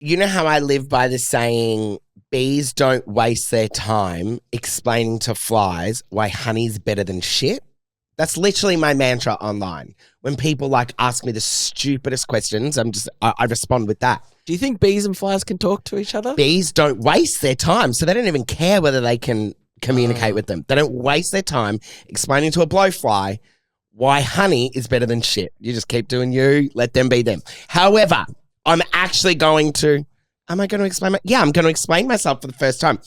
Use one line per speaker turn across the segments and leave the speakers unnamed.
you know how I live by the saying, bees don't waste their time explaining to flies why honey's better than shit? That's literally my mantra online. When people like ask me the stupidest questions, I respond with that.
Do you think bees and flies can talk to each other?
Bees don't waste their time, so they don't even care whether they can communicate with them. They don't waste their time explaining to a blowfly why honey is better than shit. You just keep doing you, let them be them. However, I'm actually going to... Am I going to explain? I'm going to explain myself for the first time.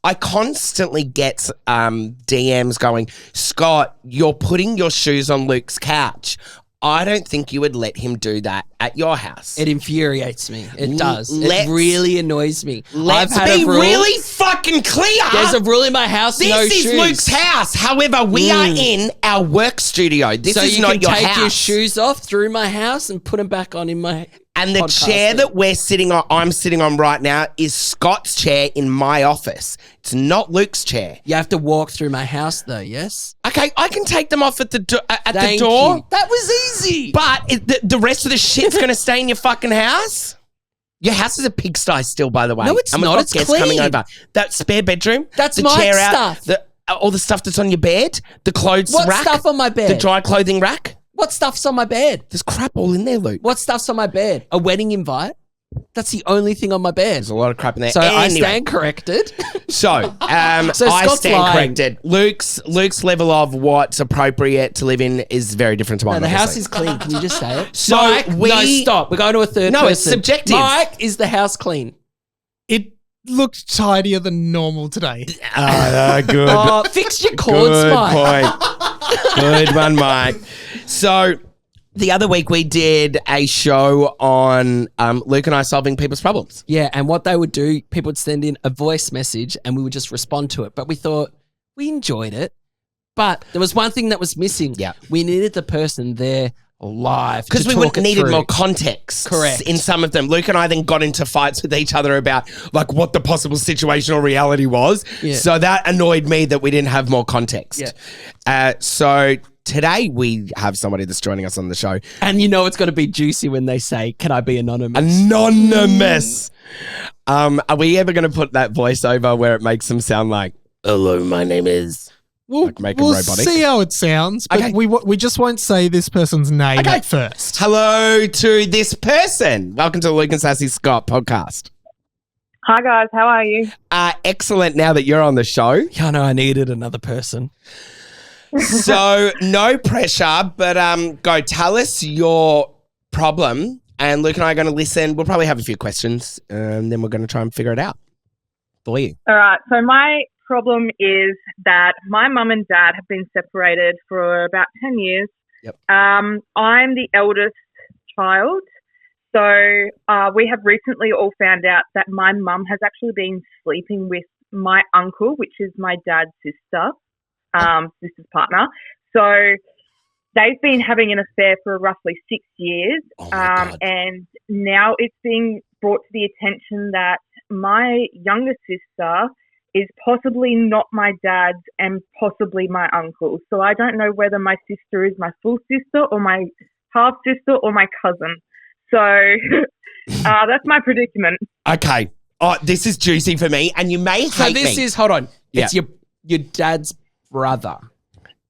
I constantly get DMs going, Scott, you're putting your shoes on Luke's couch. I don't think you would let him do that at your house.
It infuriates me. It does. It really annoys me.
Let's be really fucking clear.
There's a rule in my house,
this
no
is
shoes.
Luke's house. However, we are in our work studio. This is not your house.
So you can take your shoes off through my house and put them back on in my
And the chair that I'm sitting on right now is Scott's chair in my office. It's not Luke's chair.
You have to walk through my house though, yes?
Okay, I can take them off at the door.
You. That was easy.
But the rest of the shit's going to stay in your fucking house? Your house is a pigsty still, by the way.
No, it's not. It's
guests
clean.
Coming over. That spare bedroom.
That's
the
my
chair
stuff.
Out, all the stuff that's on your bed. The clothes rack.
What stuff on my bed?
The dry clothing rack.
What stuff's on my bed?
There's crap all in there, Luke.
What stuff's on my bed? A wedding invite? That's the only thing on my bed.
There's a lot of crap in there.
So
anyway.
I stand corrected.
So I stand corrected. Luke's level of what's appropriate to live in is very different to mine.
No, the house is clean. Can you just say it?
So
Mike, no, stop. We're going to a third person.
No, it's subjective.
Mike, is the house clean?
It looked tidier than normal today.
Good.
Fix your cords, Mike.
Point. Good one, Mike. So the other week we did a show on Luke and I solving people's problems.
Yeah, and what they would do, people would send in a voice message and we would just respond to it. But we thought we enjoyed it. But there was one thing that was missing.
Yeah.
We needed the person there live
because we needed more context.
Correct.
In some of them. Luke and I then got into fights with each other about like what the possible situational reality was.
Yeah.
So that annoyed me that we didn't have more context.
Yeah.
So today we have somebody that's joining us on the show.
And you know it's going to be juicy when they say, can I be anonymous?
Anonymous. Are we ever going to put that voice over where it makes them sound like, hello, my name is...
We'll
robotic.
See how it sounds, but
okay.
we just won't say this person's name at first.
Hello to this person. Welcome to the Luke and Sassy Scott podcast.
Hi guys, how are you?
Excellent now that you're on the show.
Yeah, I know I needed another person.
So no pressure, but go tell us your problem and Luke and I are going to listen. We'll probably have a few questions and then we're going to try and figure it out for you.
All right, so my problem is that my mum and dad have been separated for about 10 years.
Yep.
I'm the eldest child. So we have recently all found out that my mum has actually been sleeping with my uncle, which is my dad's sister's partner. So they've been having an affair for roughly 6 years.
Oh my God.
And now it's being brought to the attention that my younger sister is possibly not my dad's and possibly my uncle's. So I don't know whether my sister is my full sister or my half sister or my cousin. So that's my predicament.
Okay. Oh, this is juicy for me, and you may hate me.
Hold on.
Yeah.
It's your dad's brother.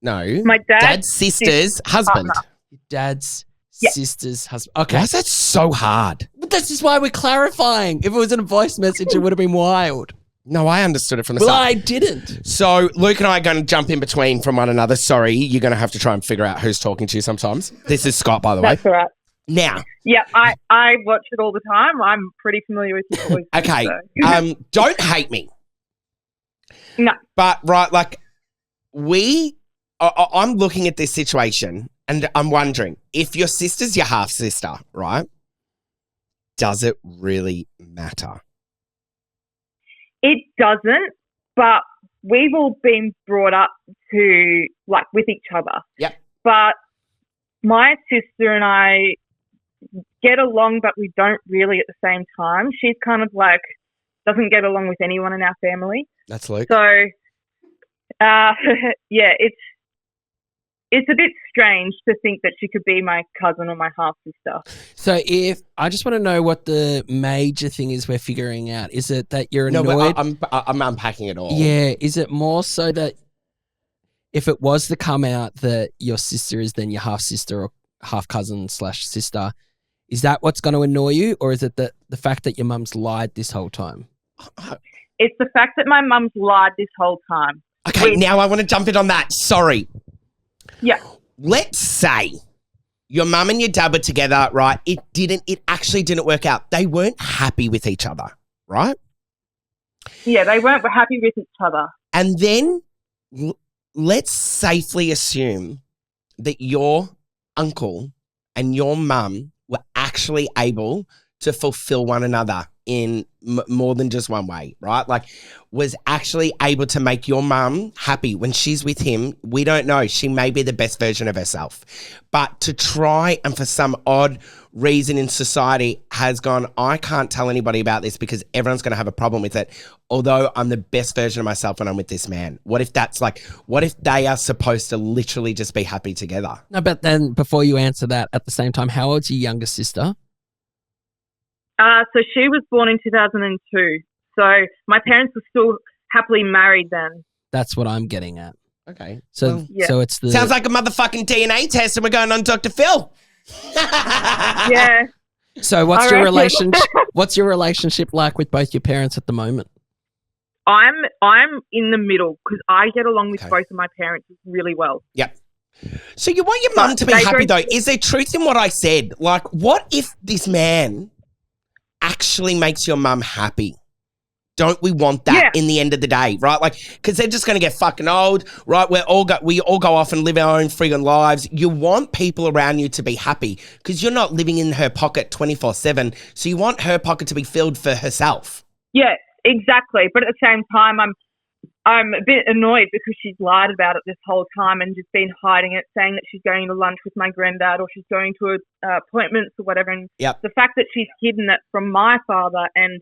No.
My
dad's sister's husband.
partner.
Your dad's
Yeah.
sister's husband. Okay.
Why is that so hard?
But this is why we're clarifying. If it was in a voice message, it would have been wild.
No, I understood it from the
Well,
start.
I didn't.
So Luke and I are going to jump in between from one another. Sorry, you're going to have to try and figure out who's talking to you sometimes. This is Scott, by the way.
That's all right.
Now.
Yeah, I watch it all the time. I'm pretty familiar with your voice.
Okay.
So.
Don't hate me.
No.
But, right, like, I'm looking at this situation and I'm wondering, if your sister's your half-sister, right, does it really matter?
It doesn't, but we've all been brought up to, like, with each other.
Yep.
But my sister and I get along, but we don't really at the same time. She's kind of like, doesn't get along with anyone in our family.
That's Luke.
So, yeah, it's a bit strange to think that she could be my cousin or my half sister.
So if I just want to know what the major thing is we're figuring out. Is it that you're annoyed?
No, I'm unpacking it all.
Yeah. Is it more so that if it was to come out that your sister is then your half sister or half cousin / sister, is that what's going to annoy you, or is it the fact that your mum's lied this whole time?
It's the fact that my mum's lied this whole time.
Okay, now I want to jump in on that. Sorry.
Yeah.
Let's say your mum and your dad were together, right? It actually didn't work out. They weren't happy with each other, right?
Yeah, they weren't happy with each other.
And then let's safely assume that your uncle and your mum were actually able to fulfill one another in more than just one way, right? Like, was actually able to make your mum happy when she's with him. We don't know. She may be the best version of herself. But to try and for some odd reason in society has gone, I can't tell anybody about this because everyone's going to have a problem with it, although I'm the best version of myself when I'm with this man. What if they are supposed to literally just be happy together?
No, but then before you answer that, at the same time, how old's your younger sister?
So she was born in 2002. So my parents were still happily married then.
That's what I'm getting at.
Okay.
So so it's the
sounds like a motherfucking DNA test and we're going on Dr. Phil.
Yeah.
So what's your relationship? What's your relationship like with both your parents at the moment?
I'm in the middle because I get along with both of my parents really well.
Yep. So you want your mum to be happy though. Is there truth in what I said? Like, what if this man actually makes your mum happy? Don't we want that in the end of the day, right? Like, because they're just going to get fucking old, right? We all go off and live our own friggin' lives. You want people around you to be happy because you're not living in her pocket 24/7. So you want her pocket to be filled for herself.
Yeah, exactly. But at the same time, I'm a bit annoyed because she's lied about it this whole time and just been hiding it, saying that she's going to lunch with my granddad or she's going to appointments or whatever. And the fact that she's hidden it from my father and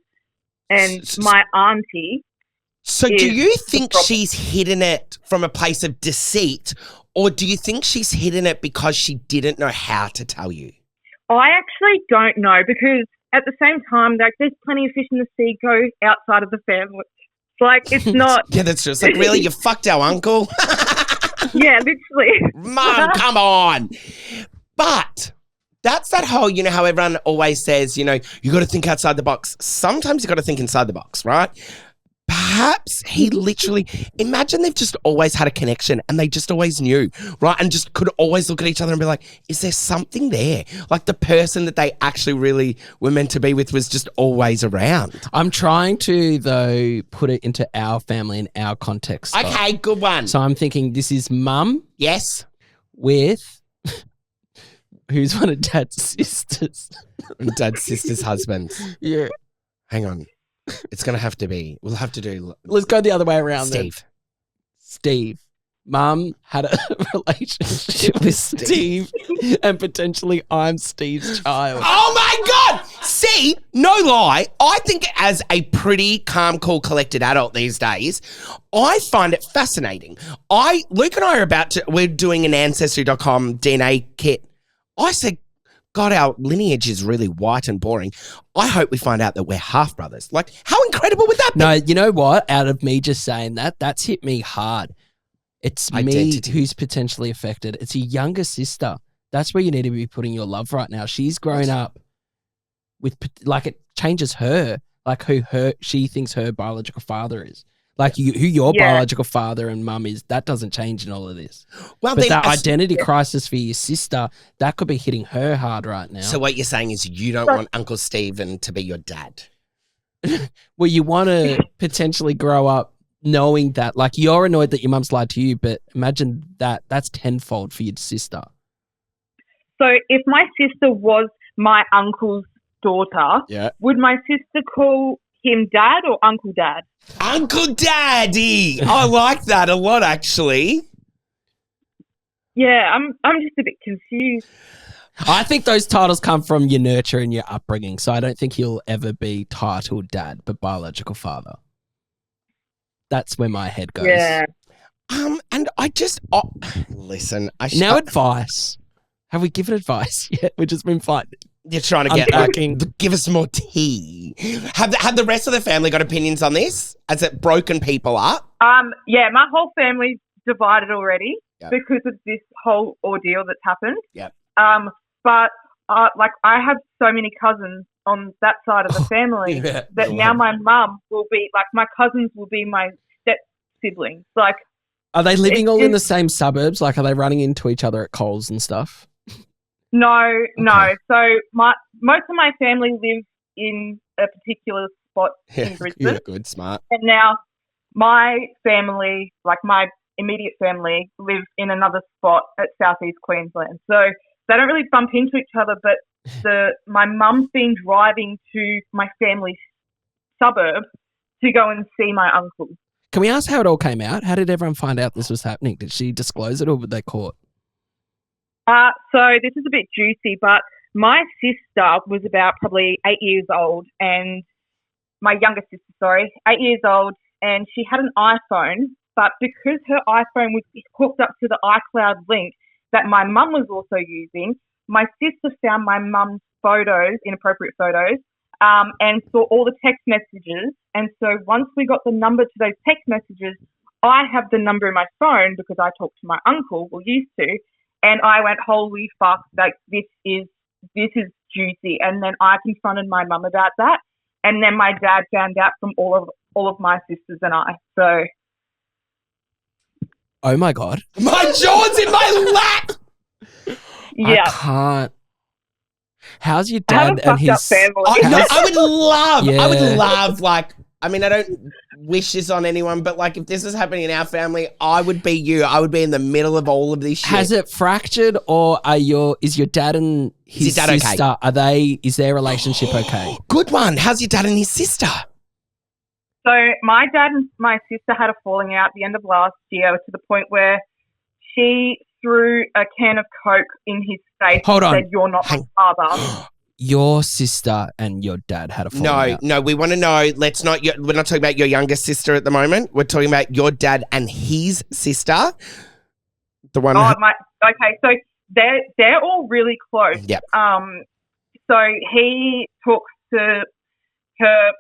my auntie.
So do you think she's hidden it from a place of deceit, or do you think she's hidden it because she didn't know how to tell you?
I actually don't know because at the same time, like, there's plenty of fish in the sea go outside of the family. Like, it's not...
Yeah, that's just like, really? You fucked our uncle?
Yeah, literally.
Mum, come on. But that's that whole, you know, how everyone always says, you know, you got to think outside the box. Sometimes you got to think inside the box, right? Perhaps he literally, imagine they've just always had a connection and they just always knew, right? And just could always look at each other and be like, is there something there? Like the person that they actually really were meant to be with was just always around.
I'm trying to, though, put it into our family and our context.
Okay, good one.
So I'm thinking this is mum.
Yes.
With who's one of Dad's sisters.
Dad's sister's husband.
Yeah.
Hang on. It's going to have to be, we'll have to do.
Let's go the other way around.
Steve.
Steve. Mum had a relationship with Steve and potentially I'm Steve's child.
Oh my God! See, no lie, I think as a pretty calm, cool, collected adult these days, I find it fascinating. Luke and I we're doing an Ancestry.com DNA kit. I said, God, our lineage is really white and boring. I hope we find out that we're half brothers. Like, how incredible would that be?
No, you know what? Out of me just saying that's hit me hard. It's me who's potentially affected. It's your younger sister. That's where you need to be putting your love right now. She's grown up with, like, it changes her, like who she thinks her biological father is. Like who your biological father and mum is, that doesn't change in all of this. Well, but that identity crisis for your sister, that could be hitting her hard right now.
So what you're saying is you don't want Uncle Stephen to be your dad?
Well, you want to potentially grow up knowing that, like, you're annoyed that your mum's lied to you, but imagine that's tenfold for your sister.
So if my sister was my uncle's daughter, would my sister call him Dad or Uncle Dad?
Uncle Daddy. I like that a lot, actually.
Yeah, I'm just a bit confused.
I think those titles come from your nurture and your upbringing, so I don't think he'll ever be titled Dad, but biological father. That's where my head goes.
Yeah.
And I just listen.
Now advice. Have we given advice yet? We've just been fighting.
You're trying to get give us some more tea. Have the rest of the family got opinions on this? Has it broken people up?
Yeah, my whole family's divided already because of this whole ordeal that's happened.
Yep.
But like I have so many cousins on that side of the family that now my mum will be like my cousins will be my step siblings. Like,
are they living all in the same suburbs? Like, are they running into each other at Coles and stuff?
No. So most of my family live in a particular spot in Brisbane.
Yeah, good, smart.
And now my family, like my immediate family, live in another spot at southeast Queensland. So they don't really bump into each other, but my mum's been driving to my family's suburb to go and see my uncle.
Can we ask how it all came out? How did everyone find out this was happening? Did she disclose it or were they caught?
So this is a bit juicy, but my sister was about probably 8 years old, and my younger sister, 8 years old, and she had an iPhone, but because her iPhone was hooked up to the iCloud link that my mum was also using, my sister found my mum's photos, inappropriate photos, and saw all the text messages. And so once we got the number to those text messages, I have the number in my phone because I talked to my uncle, or used to, and I went, holy fuck, like this is juicy. And then I confronted my mum about that, and then my dad found out from all of my sisters and I. So,
oh my God,
my jaw's in my lap.
Yeah,
I can't. How's your dad and his
family?
I would love, like, I mean, I don't wish this on anyone, but like if this is happening in our family, I would be you. I would be in the middle of all of this shit.
Has it fractured, or is your dad and his sister, okay? Is their relationship okay?
Good one. How's your dad and his sister?
So my dad and my sister had a falling out at the end of last year to the point where she threw a can of Coke in his face and said, "You're not my father."
Your sister and your dad had a falling out.
No, we want to know. We're not talking about your younger sister at the moment. We're talking about your dad and his sister. The one.
Okay, so they're all really close.
Yep.
So he talks to her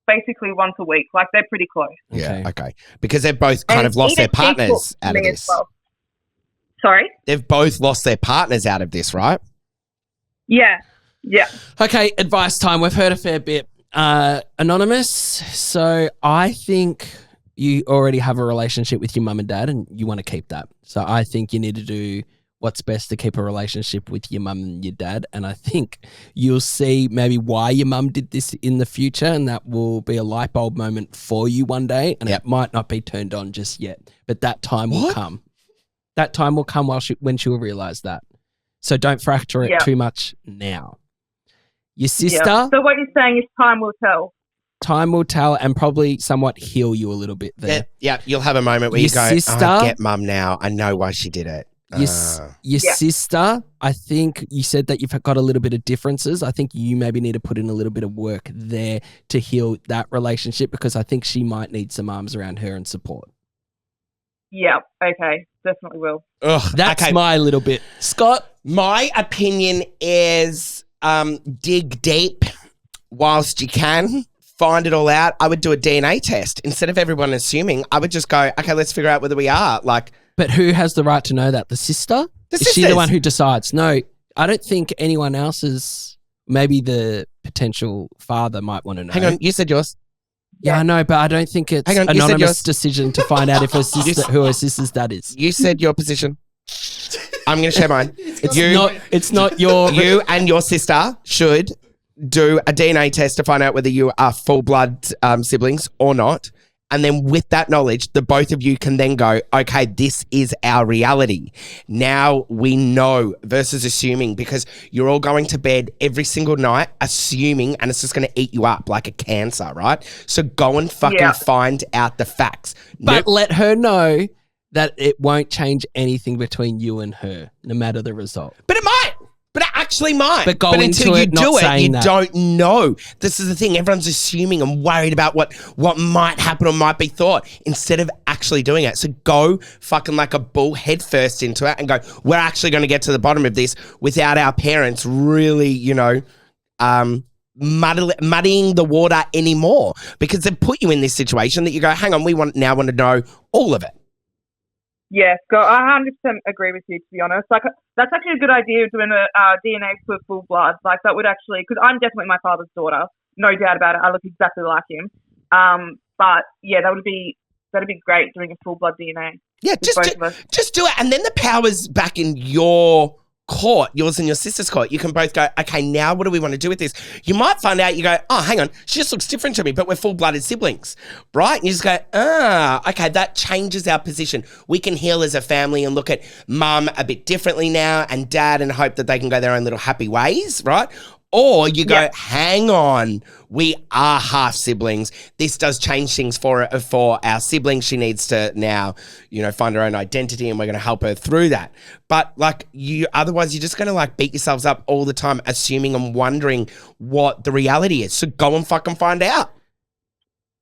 basically once a week. Like they're pretty close.
Yeah. Okay. Because they've both kind of lost their partners out of this.
Well. Sorry?
They've both lost their partners out of this, right?
Yeah. Yeah.
Okay, advice time. We've heard a fair bit. Anonymous, so I think you already have a relationship with your mum and dad and you want to keep that. So I think you need to do what's best to keep a relationship with your mum and your dad. And I think you'll see maybe why your mum did this in the future, and that will be a light bulb moment for you one day. And it might not be turned on just yet, but that time will come. That time will come when she will realise that. So don't fracture it too much now. Your sister.
Yeah. So what you're saying is time will tell.
Time will tell, and probably somewhat heal you a little bit there.
Yeah, you'll have a moment where you go, I get mum now. I know why she did it.
Your sister, I think you said that you've got a little bit of differences. I think you maybe need to put in a little bit of work there to heal that relationship, because I think she might need some arms around her and support.
Yeah, okay. Definitely will.
That's my little bit. Scott?
My opinion is dig deep whilst you can. Find it all out. I would do a DNA test. Instead of everyone assuming, I would just go, okay, let's figure out whether we are.
But who has the right to know that? The sister? Is she the one who decides? No, I don't think anyone else is. Maybe the potential father might want to know.
Hang on, you said yours.
Yeah, I know, but I don't think it's an anonymous decision to find out if who her sister's dad is.
You said your position. I'm going to share mine.
It's not your...
You and your sister should do a DNA test to find out whether you are full blood siblings or not. And then with that knowledge, the both of you can then go, okay, this is our reality. Now we know versus assuming, because you're all going to bed every single night assuming, and it's just going to eat you up like a cancer, right? So go and fucking find out the facts.
But let her know that it won't change anything between you and her, no matter the result.
But it might. But it actually might.
But go
until
into
you
it not
do it,
saying
you
that.
don't know. This is the thing. Everyone's assuming and worried about what might happen or might be thought instead of actually doing it. So go fucking like a bull head first into it and go, we're actually going to get to the bottom of this without our parents really, muddying the water anymore, because they've put you in this situation that you go, hang on, we want to know all of it.
Yeah, I 100% agree with you, to be honest. Like, that's actually a good idea, doing a DNA for full blood. Like, that would actually, because I'm definitely my father's daughter, no doubt about it. I look exactly like him. But yeah, that'd be great, doing a full blood DNA.
Yeah, just do it, and then the power's back in your court, yours and your sister's court. You can both go, okay, now what do we want to do with this? You might find out, you go, oh, hang on, she just looks different to me, but we're full-blooded siblings, right? And you just go, okay, that changes our position. We can heal as a family and look at mum a bit differently now and dad and hope that they can go their own little happy ways, right? Or you go, hang on, we are half siblings. This does change things for our siblings. She needs to now, find her own identity, and we're going to help her through that. But otherwise you're just going to like beat yourselves up all the time, assuming and wondering what the reality is. So go and fucking find out.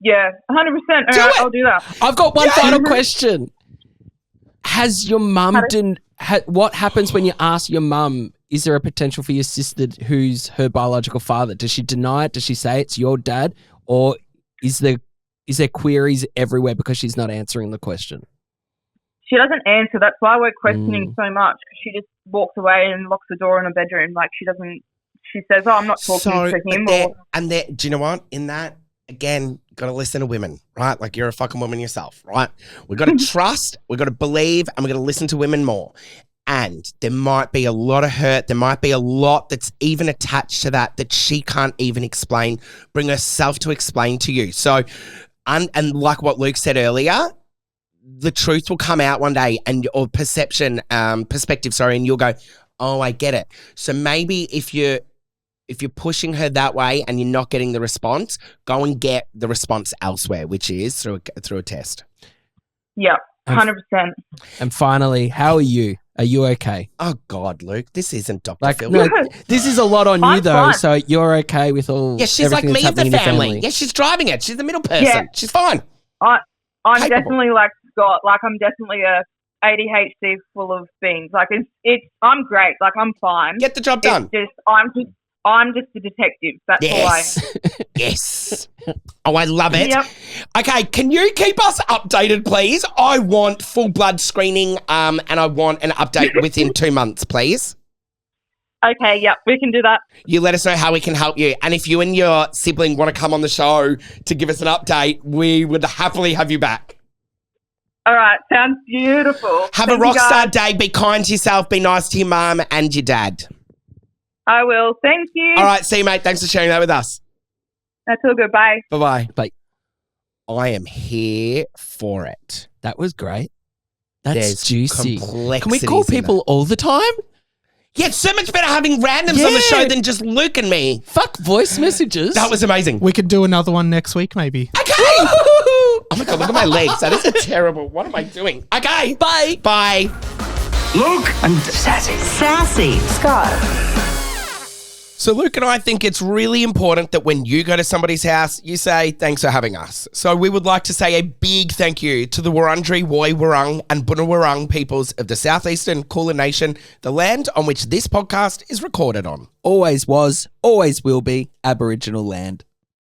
Yeah, 100%. All right, I'll do that.
I've got one final question. Has your mum what happens when you ask your mum, is there a potential for your sister who's her biological father? Does she deny it? Does she say it's your dad? Or is there queries everywhere because she's not answering the question?
She doesn't answer. That's why we're questioning so much, because she just walks away and locks the door in her bedroom. Like, she says, oh, I'm not talking to him.
Do you know what? In that, again, got to listen to women, right? Like, you're a fucking woman yourself, right? We've got to trust, we've got to believe, and we've got to listen to women more. And there might be a lot of hurt. There might be a lot that's even attached to that she can't even explain, bring herself to explain to you. So, and like what Luke said earlier, the truth will come out one day, or perspective, and you'll go, oh, I get it. So maybe if you're pushing her that way and you're not getting the response, go and get the response elsewhere, which is through a test.
Yeah, 100%.
And finally, how are you? Are you okay?
Oh, God, Luke, this isn't Dr. Phil.
No, this is a lot on you, though,
fine.
So you're okay with all.
Yeah, she's like me of the family. Yeah, she's driving it. She's the middle person. Yeah. She's fine.
I'm definitely like Scott. Like, I'm definitely a ADHD full of things. Like, I'm great. Like, I'm fine.
Get the job done.
I'm just a detective. That's all I am.
Yes. Oh, I love it.
Yep.
Okay, can you keep us updated, please? I want full blood screening, and I want an update within 2 months, please.
Okay, yep, we can do that.
You let us know how we can help you. And if you and your sibling want to come on the show to give us an update, we would happily have you back.
All right, sounds beautiful.
Have a rock star day. Be kind to yourself. Be nice to your mum and your dad.
I will. Thank you.
All right, see you, mate. Thanks for sharing that with us.
That's all good. Bye.
Bye-bye. Bye. I am here for it.
That was great. That's
There's
juicy. Can we
complexities
call
in
people all the time?
Yeah, it's so much better having randoms on the show than just Luke and me.
Fuck voice messages.
That was amazing.
We could do another one next week, maybe.
Okay. Oh my God, look at my legs. That is terrible. What am I doing? Okay.
Bye.
Bye.
Luke and Sassy Scott.
So Luke and I think it's really important that when you go to somebody's house, you say, thanks for having us. So we would like to say a big thank you to the Wurundjeri, Woi Wurrung and Bunurong peoples of the Southeastern Kulin Nation, the land on which this podcast is recorded on.
Always was, always will be Aboriginal land.